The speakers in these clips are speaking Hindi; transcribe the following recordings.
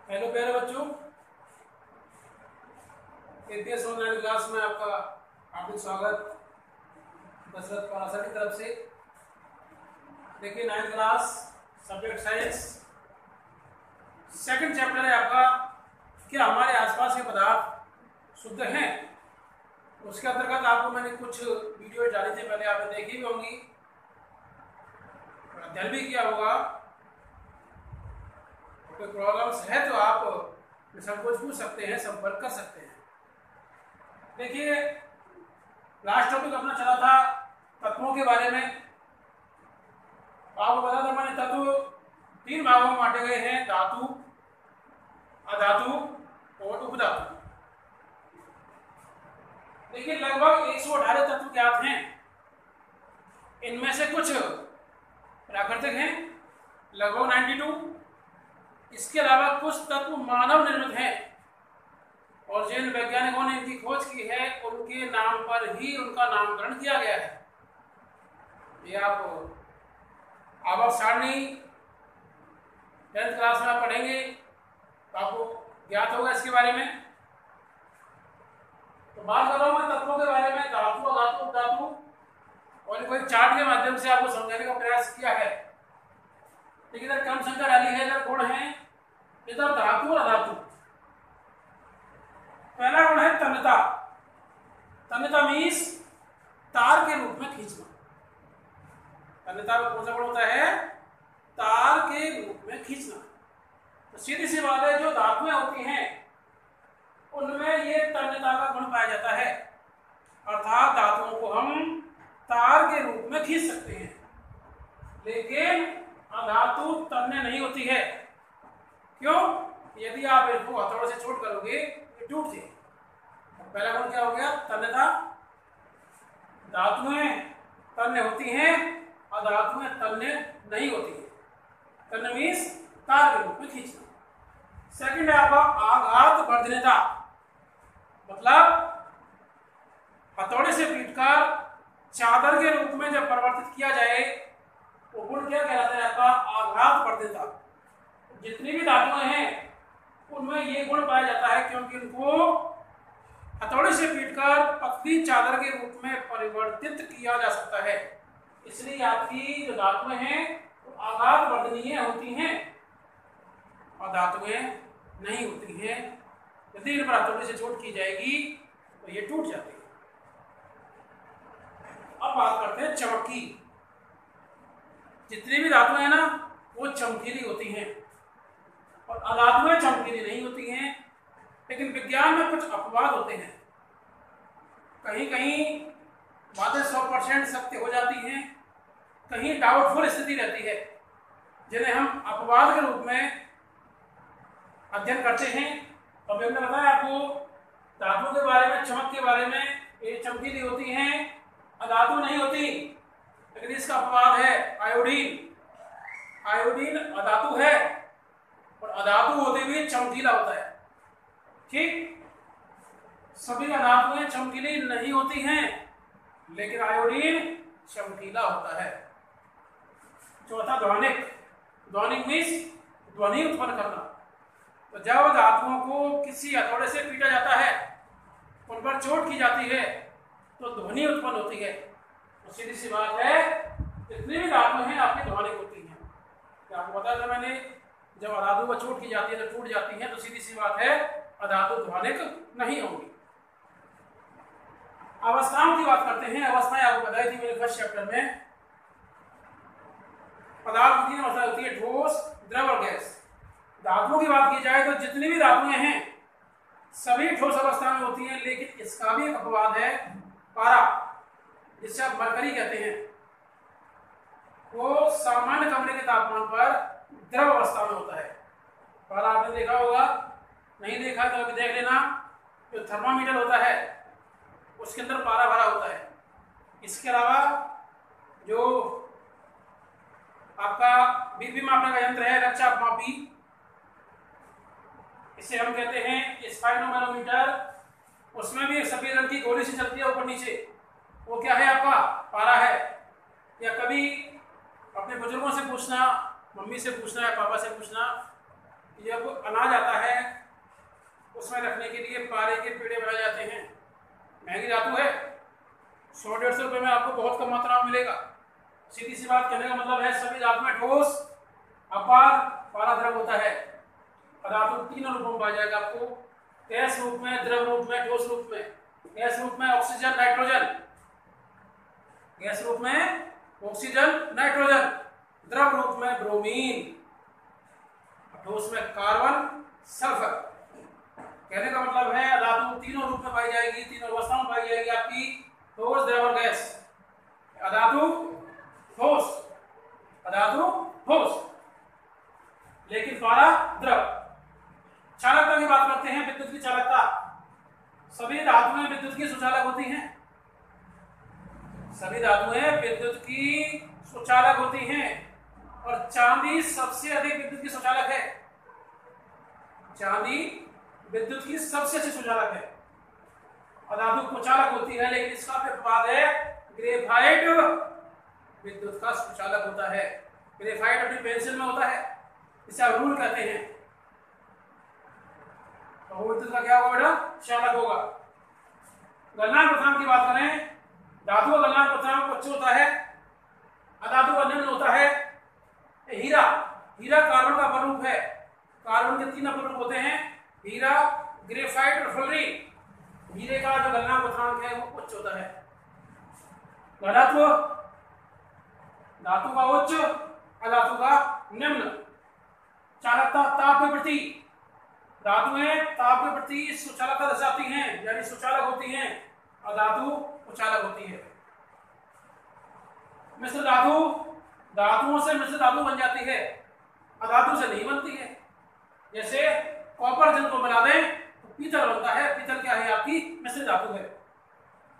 हेलो प्यारे बच्चों, एपीएस ऑनलाइन क्लास में आपका हार्दिक स्वागत दशरथ पाराशर की तरफ से। देखिए 9th class subject science second chapter है आपका, क्या हमारे आसपास के पदार्थ शुद्ध हैं। उसके अंतर्गत आपको मैंने कुछ वीडियो डाली थी, पहले आपने देखी भी होंगी, अध्ययन भी किया होगा। कोई प्रॉब्लम्स है तो आप संकोच पूछ सकते हैं, संपर्क कर सकते हैं। देखिए लास्ट टॉपिक अपना चला था तत्वों के बारे में। आपको बता था मैंने तत्व 3 भागों में बांटे गए हैं, धातु, अधातु और उपधातु। देखिए लगभग 118 तत्व ज्ञात हैं। इनमें से कुछ प्राकृतिक हैं, लगभग 92। इसके अलावा कुछ तत्व मानव निर्मित हैं और जिन वैज्ञानिकों ने इनकी खोज की है उनके नाम पर ही उनका नामकरण किया गया है। ये आप आवर्त सारणी 10th क्लास में आप पढ़ेंगे तो आपको ज्ञात होगा इसके बारे में। तो बात कर रहा हूं मैं तत्वों के बारे में, धातु, अधातु, उपधातु, और कोई चार्ट के माध्यम से आपको समझाने का प्रयास किया है। लेकिन इधर क्रम संख्या डाली है, इधर गुण है, इधर धातु और अधातु। पहला गुण है तन्यता। तन्यता मीन्स तार के रूप में खींचना। तन्यता में कौन सा गुण होता है? तार के रूप में खींचना। तो सीधी सी बात है, जो धातुएं होती हैं उनमें ये तन्यता का गुण पाया जाता है, अर्थात धातुओं को हम तार के रूप में खींच सकते हैं। लेकिन अधातु तन्य नहीं होती है। क्यों? यदि आप इनको हथौड़े से चोट करोगे ये टूट जाएगी। पहला गुण क्या हो गया? तन्यता। धातुएं तन्य होती हैं, अधातुएं तन्य नहीं होती है। तन्य मीन्स तार के रूप में खींचना। सेकंड है आपका आघात वर्धनता, मतलब हथौड़े से पीटकर चादर के रूप में जब परिवर्तित किया जाए वो गुण क्या कहलाता है? आपका आघात वर्धनता। जितनी भी धातुएं हैं उनमें ये गुण पाया जाता है, क्योंकि उनको हथौड़े से पीटकर पतली चादर के रूप में परिवर्तित किया जा सकता है। इसलिए आपकी जो धातुएं हैं वो आघात वर्धनीय होती हैं और धातुएं नहीं होती हैं। यदि इन पर हथौड़े से चोट की जाएगी तो ये टूट जाती है। अब बात करते हैं चमक की। जितनी भी धातुएं हैं ना वो चमकीली होती हैं और अधातुएं चमकीली नहीं होती हैं। लेकिन विज्ञान में कुछ अपवाद होते हैं। कहीं कहीं बातें 100% सत्य हो जाती हैं, कहीं डाउटफुल स्थिति रहती है, जिन्हें हम अपवाद के रूप में अध्ययन करते हैं। अब हमने बताया आपको धातु के बारे में, चमक के बारे में, ये चमकीली होती हैं, अधातु नहीं होती। लेकिन इसका अपवाद है आयोडीन। आयोडीन अधातु है और अधातु होते हुए चमकीला होता है। ठीक, सभी अधातुएं चमकीली नहीं होती हैं, लेकिन आयोडीन चमकीला होता है। चौथा ध्वनिक। ध्वनिक मीन्स ध्वनि उत्पन्न करना। तो जब धातुओं को किसी हथौड़े से पीटा जाता है, उन पर चोट की जाती है तो ध्वनि उत्पन्न होती है। तो सीधी सी बात है, जितनी भी धातुएं हैं आपकी ध्वनिक होती हैं। क्या आपको पता था मैंने, जब अधातु पर चोट की जाती है तो टूट जाती है, तो सीधी सी बात है अधातु ध्वनिक नहीं होगी। अवस्थाओं की बात करते हैं। अवस्थाएं आपको बताई थी मेरे फर्स्ट चैप्टर में। पदार्थ की 3 अवस्थाएं होती है, ठोस, द्रव और गैस। धातुओं की बात की जाए तो जितनी भी धातुएं हैं सभी ठोस अवस्था में होती हैं, लेकिन इसका भी एक अपवाद है, पारा, जिसे आप मरकरी कहते हैं। वो सामान्य कमरे के तापमान पर द्रव अवस्था में होता है। पारा आपने देखा होगा, नहीं देखा तो अभी देख लेना। जो थर्मामीटर होता है उसके अंदर पारा भरा होता है। इसके अलावा जो आपका बीपी मापने का यंत्र है, रक्तचाप मापी, इसे हम कहते हैं स्फाइनोमेनोमीटर, उसमें भी सफेद रंग की गोली से चलती है ऊपर नीचे, वो क्या है? आपका पारा है। या कभी अपने बुजुर्गों से पूछना, मम्मी से पूछना या पापा से पूछना, जब अनाज आता है उसमें रखने के लिए पारे के पेड़े बनाए जाते हैं। महंगी धातु है, 100-150 रुपये में आपको बहुत कम मात्रा में मिलेगा। सीधी सी बात कहने का मतलब है सभी धातु में ठोस, अपार, पारा द्रव होता है। धातु तीनों रूपों में पाया जाएगा आपको, गैस रूप में, द्रव रूप में, ठोस रूप में। गैस रूप में ऑक्सीजन, नाइट्रोजन, गैस रूप में ऑक्सीजन, नाइट्रोजन, द्रव रूप में ब्रोमीन, ठोस में कार्बन, सल्फर। कहने का मतलब है धातु तीनों रूप में पाई जाएगी, तीनों अवस्थाओं में पाई जाएगी आपकी, ठोस, द्रव और गैस। अधातु ठोस, अधातु ठोस, लेकिन पारा द्रव। चालकता की बात करते हैं, विद्युत की चालकता। सभी धातुएं विद्युत की सुचालक होती हैं, सभी धातुएं विद्युत की सुचालक होती हैं, और चांदी सबसे अधिक विद्युत की सुचालक है। चांदी विद्युत की सबसे अच्छी सुचालक है। अधातु कुचालक होती है, लेकिन इसका अपवाद है ग्रेफाइट विद्युत का सुचालक होता है। ग्रेफाइट अपनी पेंसिल में होता है, इसे आप रूल कहते हैं। तो विद्युत का क्या होगा बेटा? चालक होगा। गलनांक पथरांक की बात करें, धातु का गलनांक पथरांक उच्च होता है, अधातु का निम्न होता है। हीरा, हीरा कार्बन का अपरूप है। कार्बन के 3 अपरूप होते हैं, हीरा, ग्रेफाइट और फ्लोरीन। हीरे का जो गलनांक पथरांक है वो उच्च होता है। धातु, धातु का उच्च, अधातु का निम्न। चालकता ताप के प्रति, धातुएं ताप के प्रति सुचालकता दर्शाती हैं, यानी सुचालक होती हैं, और धातु कुचालक होती है। मिश्र धातु, धातुओं से मिश्र धातु बन जाती है, अधातु से नहीं बनती है। जैसे कॉपर जिंक को मिला दें तो पीतल बनता है। पीतल क्या है? आपकी मिश्र धातु है।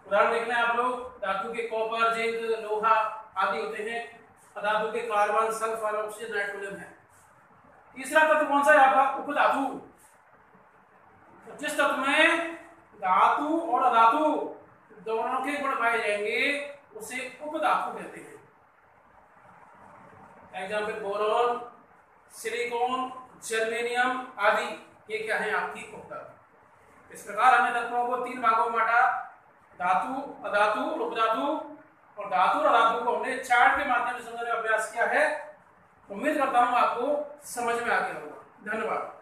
उदाहरण देख लें आप लोग, धातु के कॉपर, जिंक, लोहा आदि होते हैं, अधातु के कार्बन, सल्फर, ऑक्सीजन, नाइट्रोजन है। तीसरा तत्व कौन सा है आपका? उपधातु। तो जिस तत्व में धातु और अधातु दोनों के गुण पाए जाएंगे उसे उपधातु कहते हैं। एग्जाम्पल बोरॉन, सिलिकॉन, जर्मेनियम आदि, ये क्या है? आपकी उपधातु। इस प्रकार हमने तत्वों को 3 भागों में बांटा, धातु, अधातु और उपधातु। और धातु और अधातु को हमने चार्ट के माध्यम से समझने का प्रयास किया है। उम्मीद करता हूं आपको समझ में आ गया होगा। धन्यवाद।